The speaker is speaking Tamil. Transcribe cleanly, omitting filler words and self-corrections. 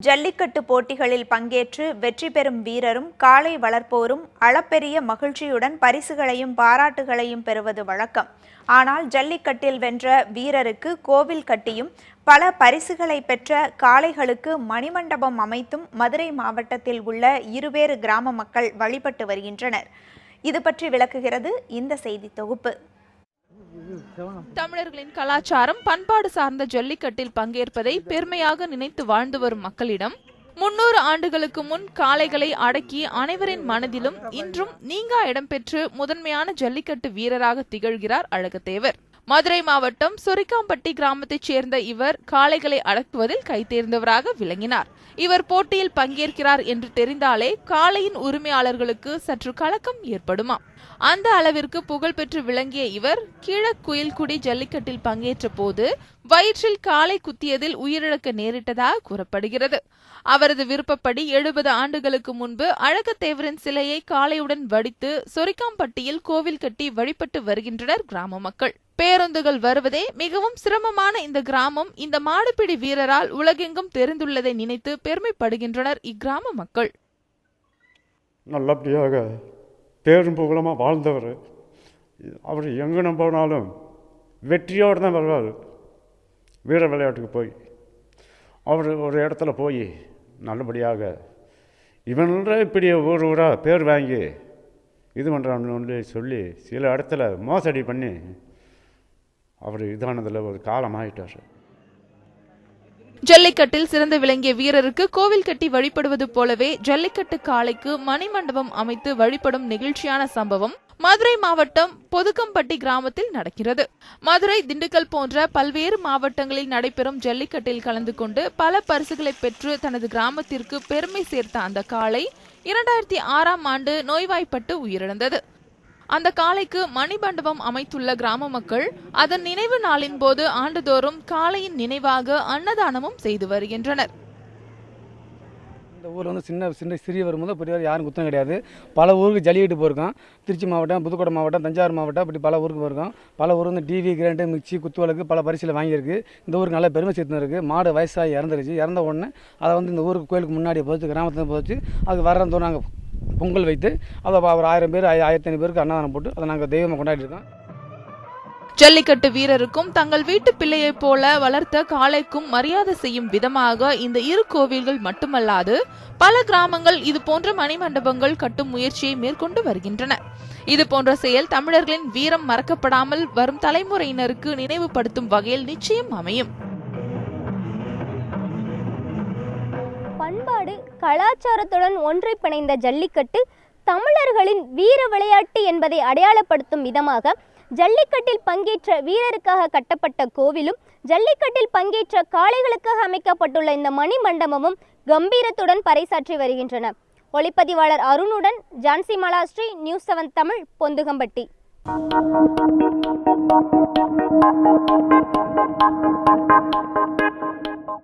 ஜல்லிக்கட்டு போட்டிகளில் பங்கேற்று வெற்றி பெறும் வீரரும் காளை வளர்ப்போரும் அளப்பெரிய மகிழ்ச்சியுடன் பரிசுகளையும் பாராட்டுகளையும் பெறுவது வழக்கம். ஆனால் ஜல்லிக்கட்டில் வென்ற வீரருக்கு கோவில் கட்டியும் பல பரிசுகளை பெற்ற காளைகளுக்கு மணிமண்டபம் அமைத்தும் மதுரை மாவட்டத்தில் உள்ள இருவேறு கிராம மக்கள் வழிபட்டு வருகின்றனர். இது பற்றி விளக்குகிறது இந்த செய்தி தொகுப்பு. தமிழர்களின் கலாச்சாரம் பண்பாடு சார்ந்த ஜல்லிக்கட்டில் பங்கேற்பதை பெருமையாக நினைத்து வாழ்ந்து வரும் மக்களிடம் 300 ஆண்டுகளுக்கு முன் காளைகளை அடக்கி அனைவரின் மனதிலும் இன்றும் நீங்கா இடம்பெற்று முதன்மையான ஜல்லிக்கட்டு வீரராக திகழ்கிறார் அழகத்தேவர். மதுரை மாவட்டம் சொரிக்காம்பட்டி கிராமத்தைச் சேர்ந்த இவர் காளைகளை அடக்குவதில் கைதேர்ந்தவராக விளங்கினார். இவர் போட்டியில் பங்கேற்கிறார் என்று தெரிந்தாலே காளையின் உரிமையாளர்களுக்கு சற்று கலக்கம் ஏற்படுமா? அந்த அளவிற்கு புகழ்பெற்று விளங்கிய இவர் கீழக்குயில்குடி ஜல்லிக்கட்டில் பங்கேற்ற போது வயிற்றில் காளை குத்தியதில் உயிரிழக்க நேரிட்டதாக கூறப்படுகிறது. அவரது விருப்பப்படி 70 ஆண்டுகளுக்கு முன்பு அழகத்தேவரின் சிலையை காளையுடன் வடித்து சொரிக்காம்பட்டியில் கோவில் கட்டி வழிபட்டு வருகின்றனர் கிராம மக்கள். பேருந்துகள் வருவதே மிகவும் சிரமமான இந்த கிராமம் இந்த மாடுபிடி வீரரால் உலகெங்கும் தெரிந்துள்ளதை நினைத்து பெருமைப்படுகின்றனர் இக்கிராம மக்கள். நல்லபடியாக பேரும் புகழமாக வாழ்ந்தவர். அவர் எங்கே போனாலும் வெற்றியோடு தான் வருவார். வீர விளையாட்டுக்கு போய் அவர் ஒரு இடத்துல போய் நல்லபடியாக இவன்ற இப்படி ஊராக பேர் வாங்கி இது பண்ணுறான்னு சொல்லி சில இடத்துல மோசடி பண்ணி அவர் இதானதில் ஒரு காலமாயிட்டார். ஜல்லிக்கட்டில் சிறந்து விளங்கிய வீரருக்கு கோவில் கட்டி வழிபடுவது போலவே ஜல்லிக்கட்டு காளைக்கு மணிமண்டபம் அமைத்து வழிபடும் நிகழ்ச்சியான சம்பவம் மதுரை மாவட்டம் பொதுக்கம்பட்டி கிராமத்தில் நடக்கிறது. மதுரை, திண்டுக்கல் போன்ற பல்வேறு மாவட்டங்களில் நடைபெறும் ஜல்லிக்கட்டில் கலந்து கொண்டு பல பரிசுகளை பெற்று தனது கிராமத்திற்கு பெருமை சேர்த்த அந்த காளை 2006ஆம் ஆண்டு நோய்வாய்ப்பட்டு உயிரிழந்தது. அந்த காளைக்கு மணிமண்டபம் அமைத்துள்ள கிராம மக்கள் அதன் நினைவு நாளின் போது ஆண்டுதோறும் காளையின் நினைவாக அன்னதானமும் செய்து வருகின்றனர். இந்த ஊரில் சின்ன சிறியவர் முதல் பெரியவர் யாரும் குத்தம் கிடையாது. பல ஊருக்கு ஜல்லிக்கட்டு போயிருக்கோம். திருச்சி மாவட்டம், புதுக்கோட்டை மாவட்டம், தஞ்சாவூர் மாவட்டம், இப்படி பல ஊருக்கு போயிருக்கோம். பல ஊர் டிவி, கிரைண்டு, மிக்சி, குத்துவலுக்கு பல பரிசில் வாங்கியிருக்கு. இந்த ஊருக்கு நல்ல பெருமை சேர்த்து இருக்குது. மாடு வயசாகி இறந்துருச்சு. இறந்த உடனே அதை இந்த ஊருக்கு கோயிலுக்கு முன்னாடி போச்சு, கிராமத்தில் போச்சு. அதுக்கு வர்றதோ நாங்கள் பொங்கல் வைத்து அதை ஒரு 1000 பேர் 1500 பேருக்கு அன்னதானம் போட்டு அதை நாங்கள் தெய்வமாக கொண்டாடி இருக்கோம். ஜல்லிக்கட்டு வீரருக்கும் தங்கள் வீட்டு பிள்ளையைப் போல வளர்த்த காளைக்கும் மரியாதை செய்யும் விதமாக இந்த இரு கோவில்கள் மட்டுமல்லாது பல கிராமங்கள் இது போன்ற மணிமண்டபங்கள் கட்டும் முயற்சியை மேற்கொண்டு வருகின்றன. இது போன்ற செயல் தமிழர்களின் வீரம் மறக்கப்படாமல் வரும் தலைமுறையினருக்கு நினைவுபடுத்தும் வகையில் நிச்சயம் அமையும். பண்பாடு கலாச்சாரத்துடன் ஒன்றை பிணைந்த ஜல்லிக்கட்டு தமிழர்களின் வீர விளையாட்டு என்பதை அடையாளப்படுத்தும் விதமாக ஜல்லிக்கட்டில் பங்கேற்ற வீரருக்காக கட்டப்பட்ட கோவிலும் ஜல்லிக்கட்டில் பங்கேற்ற காளைகளுக்காக அமைக்கப்பட்டுள்ள இந்த மணிமண்டபமும் கம்பீரத்துடன் பறைசாற்றி வருகின்றன. ஒளிப்பதிவாளர் அருணுடன் ஜான்சி மலாஸ்ரீ, நியூஸ் 7 தமிழ், பொந்துகம்பட்டி.